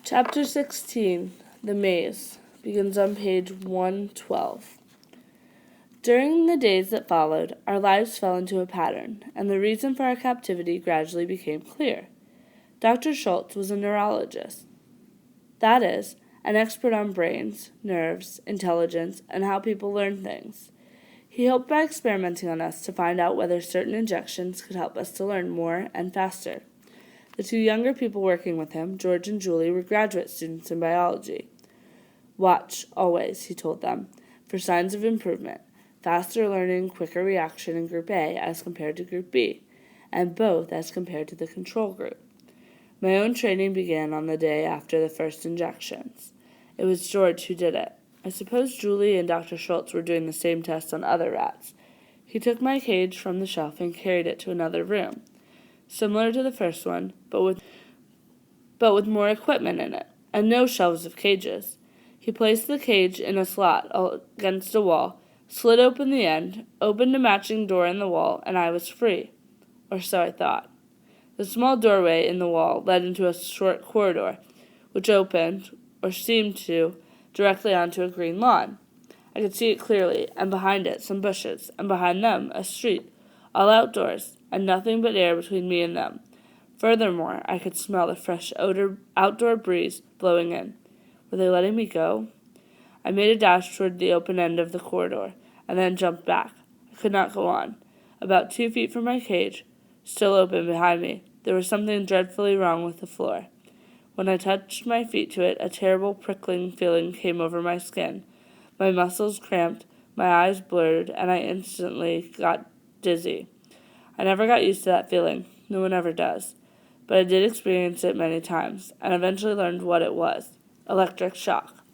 Chapter 16, The Maze, begins on page 112. During the days that followed, our lives fell into a pattern, and the reason for our captivity gradually became clear. Dr. Schultz was a neurologist. That is, an expert on brains, nerves, intelligence, and how people learn things. He hoped by experimenting on us to find out whether certain injections could help us to learn more and faster. The two younger people working with him, George and Julie, were graduate students in biology. Watch, always, he told them, for signs of improvement, faster learning, quicker reaction in Group A as compared to Group B, and both as compared to the control group. My own training began on the day after the first injections. It was George who did it. I suppose Julie and Dr. Schultz were doing the same tests on other rats. He took my cage from the shelf and carried it to another room, similar to the first one, but with more equipment in it, and no shelves of cages. He placed the cage in a slot against a wall, slid open the end, opened a matching door in the wall, and I was free. Or so I thought. The small doorway in the wall led into a short corridor, which opened, or seemed to, directly onto a green lawn. I could see it clearly, and behind it some bushes, and behind them a street, all outdoors, and nothing but air between me and them. Furthermore, I could smell the fresh outdoor breeze blowing in. Were they letting me go? I made a dash toward the open end of the corridor, and then jumped back. I could not go on. About 2 feet from my cage, still open behind me, there was something dreadfully wrong with the floor. When I touched my feet to it, a terrible prickling feeling came over my skin. My muscles cramped, my eyes blurred, and I instantly got dizzy. I never got used to that feeling. No one ever does. But I did experience it many times, and eventually learned what it was. Electric shock.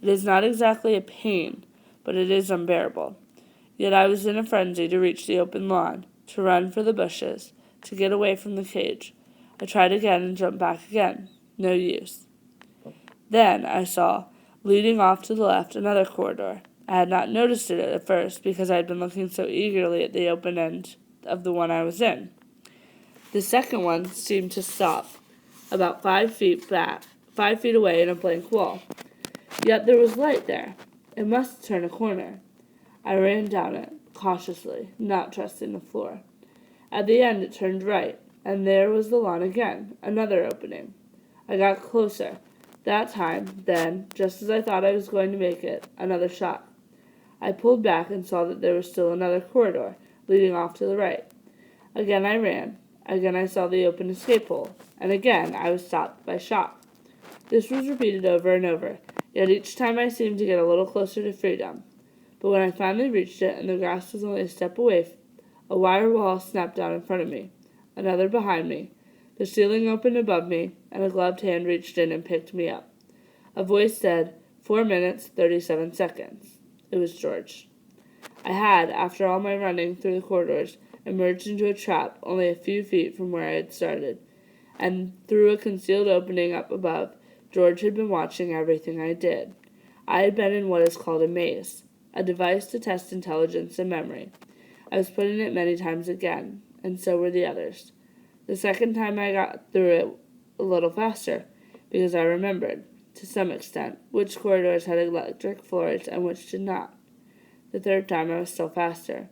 It is not exactly a pain, but it is unbearable. Yet I was in a frenzy to reach the open lawn, to run for the bushes, to get away from the cage. I tried again and jumped back again. No use. Then I saw, leading off to the left, another corridor. I had not noticed it at first because I had been looking so eagerly at the open end of the one I was in. The second one seemed to stop, about 5 feet away in a blank wall. Yet there was light there. It must turn a corner. I ran down it, cautiously, not trusting the floor. At the end it turned right, and there was the lawn again, another opening. I got closer. That time, then, just as I thought I was going to make it, another shot. I pulled back and saw that there was still another corridor, leading off to the right. Again I ran. Again I saw the open escape hole, and again I was stopped by shock. This was repeated over and over, yet each time I seemed to get a little closer to freedom. But when I finally reached it, and the grass was only a step away, a wire wall snapped down in front of me, another behind me. The ceiling opened above me, and a gloved hand reached in and picked me up. A voice said, 4 minutes, 37 seconds. It was George. I had, after all my running through the corridors, emerged into a trap only a few feet from where I had started, and through a concealed opening up above, George had been watching everything I did. I had been in what is called a maze, a device to test intelligence and memory. I was put in it many times again, and so were the others. The second time I got through it a little faster, because I remembered, to some extent, which corridors had electric floors and which did not. The third time I was still faster,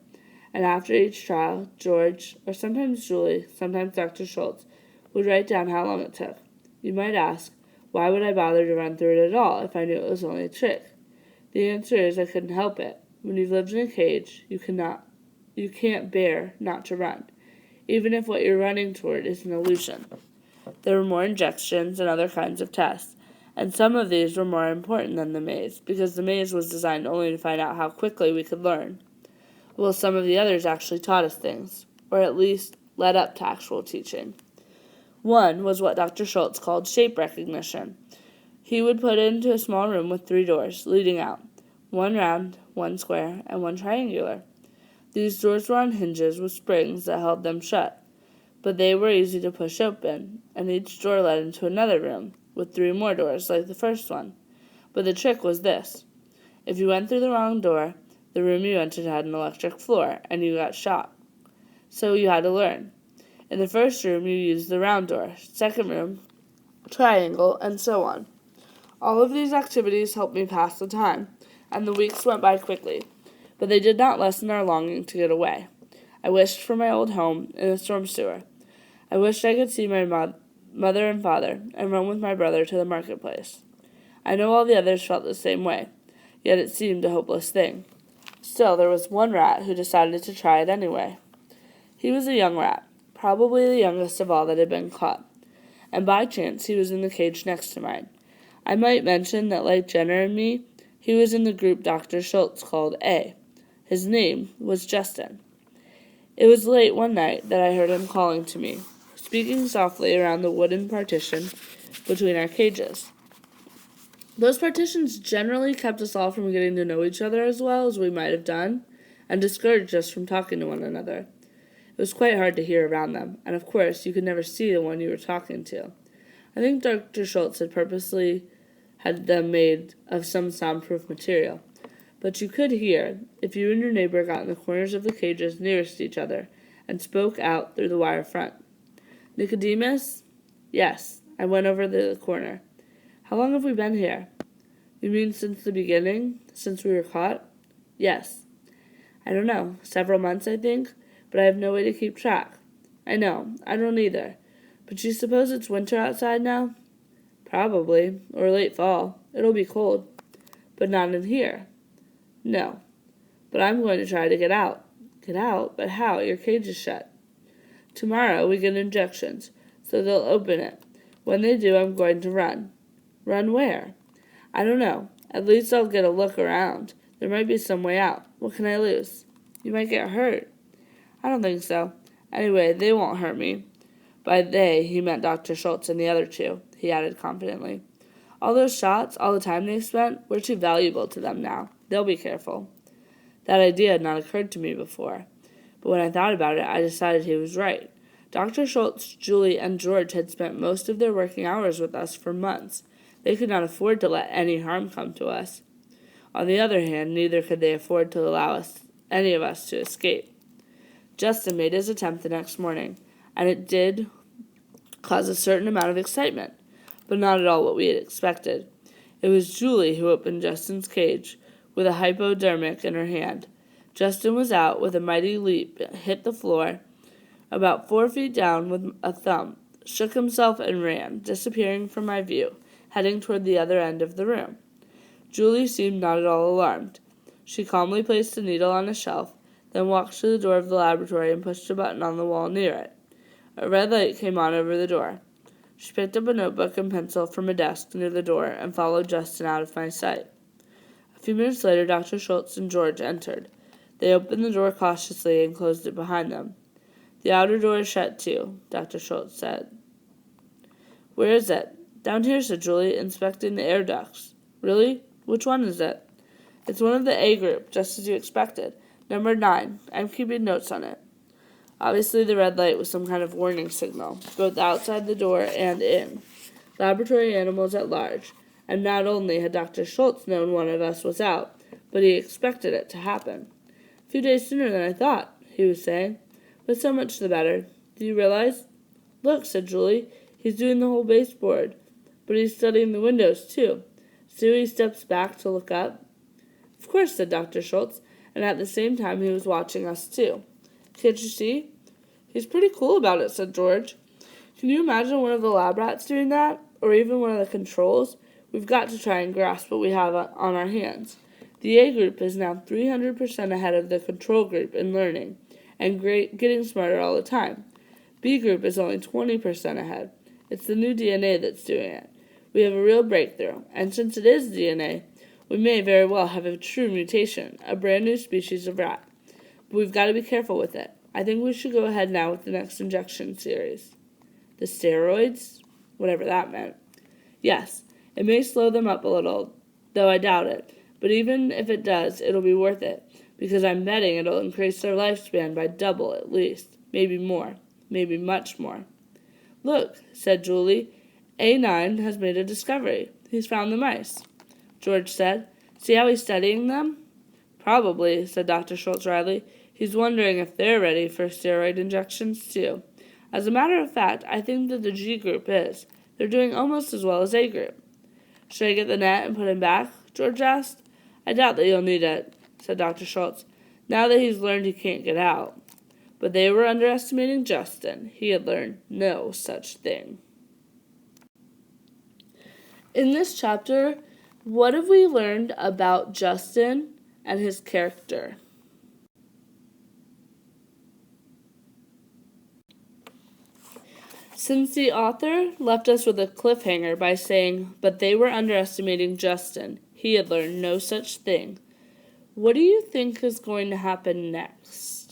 and after each trial, George, or sometimes Julie, sometimes Dr. Schultz, would write down how long it took. You might ask, why would I bother to run through it at all if I knew it was only a trick? The answer is I couldn't help it. When you've lived in a cage, you can't bear not to run, even if what you're running toward is an illusion. There were more injections and other kinds of tests, and some of these were more important than the maze, because the maze was designed only to find out how quickly we could learn. Well, some of the others actually taught us things, or at least led up to actual teaching. One was what Dr. Schultz called shape recognition. He would put it into a small room with 3 doors leading out, one round, one square, and one triangular. These doors were on hinges with springs that held them shut, but they were easy to push open, and each door led into another room, with 3 more doors like the first one. But the trick was this. If you went through the wrong door, the room you entered had an electric floor, and you got shot. So you had to learn. In the first room, you used the round door. Second room, triangle, and so on. All of these activities helped me pass the time, and the weeks went by quickly, but they did not lessen our longing to get away. I wished for my old home in a storm sewer. I wished I could see my mother and father and run with my brother to the marketplace. I know all the others felt the same way, yet it seemed a hopeless thing. Still, there was one rat who decided to try it anyway. He was a young rat, probably the youngest of all that had been caught, and by chance he was in the cage next to mine. I might mention that, like Jenner and me, he was in the group Dr. Schultz called A. His name was Justin. It was late one night that I heard him calling to me, speaking softly around the wooden partition between our cages. Those partitions generally kept us all from getting to know each other as well as we might have done, and discouraged us from talking to one another. It was quite hard to hear around them, and of course you could never see the one you were talking to. I think Dr. Schultz had purposely had them made of some soundproof material, but you could hear if you and your neighbor got in the corners of the cages nearest each other and spoke out through the wire front. Nicodemus? Yes, I went over the corner. How long have we been here? You mean since the beginning? Since we were caught? Yes. I don't know. Several months, I think, but I have no way to keep track. I know. I don't either. But you suppose it's winter outside now? Probably, or late fall. It'll be cold. But not in here. No. But I'm going to try to get out. Get out? But how? Your cage is shut. Tomorrow we get injections, so they'll open it. When they do, I'm going to run. Run where? I don't know. At least I'll get a look around. There might be some way out. What can I lose? You might get hurt. I don't think so. Anyway, they won't hurt me. By they, he meant Dr. Schultz and the other two, he added confidently. All those shots, all the time they spent, were too valuable to them now. They'll be careful. That idea had not occurred to me before. But when I thought about it, I decided he was right. Dr. Schultz, Julie, and George had spent most of their working hours with us for months. They could not afford to let any harm come to us. On the other hand, neither could they afford to allow any of us to escape. Justin made his attempt the next morning, and it did cause a certain amount of excitement, but not at all what we had expected. It was Julie who opened Justin's cage, with a hypodermic in her hand. Justin was out with a mighty leap, hit the floor, about 4 feet down with a thump, shook himself and ran, disappearing from my view, heading toward the other end of the room. Julie seemed not at all alarmed. She calmly placed the needle on a shelf, then walked to the door of the laboratory and pushed a button on the wall near it. A red light came on over the door. She picked up a notebook and pencil from a desk near the door and followed Justin out of my sight. A few minutes later, Dr. Schultz and George entered. They opened the door cautiously and closed it behind them. The outer door is shut too, Dr. Schultz said. Where is it? Down here, said Julie, inspecting the air ducts. Really? Which one is it? It's one of the A group, just as you expected. Number 9. I'm keeping notes on it. Obviously, the red light was some kind of warning signal, both outside the door and in. Laboratory animals at large. And not only had Dr. Schultz known one of us was out, but he expected it to happen. A few days sooner than I thought, he was saying. But so much the better. Do you realize? Look, said Julie. He's doing the whole baseboard. But he's studying the windows, too. Stewie steps back to look up. Of course, said Dr. Schultz, and at the same time he was watching us, too. Can't you see? He's pretty cool about it, said George. Can you imagine one of the lab rats doing that? Or even one of the controls? We've got to try and grasp what we have on our hands. The A group is now 300% ahead of the control group in learning, and getting smarter all the time. B group is only 20% ahead. It's the new DNA that's doing it. We have a real breakthrough, and since it is DNA, we may very well have a true mutation, a brand new species of rat. But we've got to be careful with it. I think we should go ahead now with the next injection series. The steroids? Whatever that meant. Yes, it may slow them up a little, though I doubt it. But even if it does, it'll be worth it, because I'm betting it'll increase their lifespan by double at least, maybe more, maybe much more. Look, said Julie, A9 has made a discovery. He's found the mice. George said, see how he's studying them? Probably, said Dr. Schultz wryly. He's wondering if they're ready for steroid injections, too. As a matter of fact, I think that the G group is. They're doing almost as well as A group. Should I get the net and put him back? George asked. I doubt that you'll need it, said Dr. Schultz, now that he's learned he can't get out. But they were underestimating Justin. He had learned no such thing. In this chapter, what have we learned about Justin and his character? Since the author left us with a cliffhanger by saying, but they were underestimating Justin, he had learned no such thing, what do you think is going to happen next?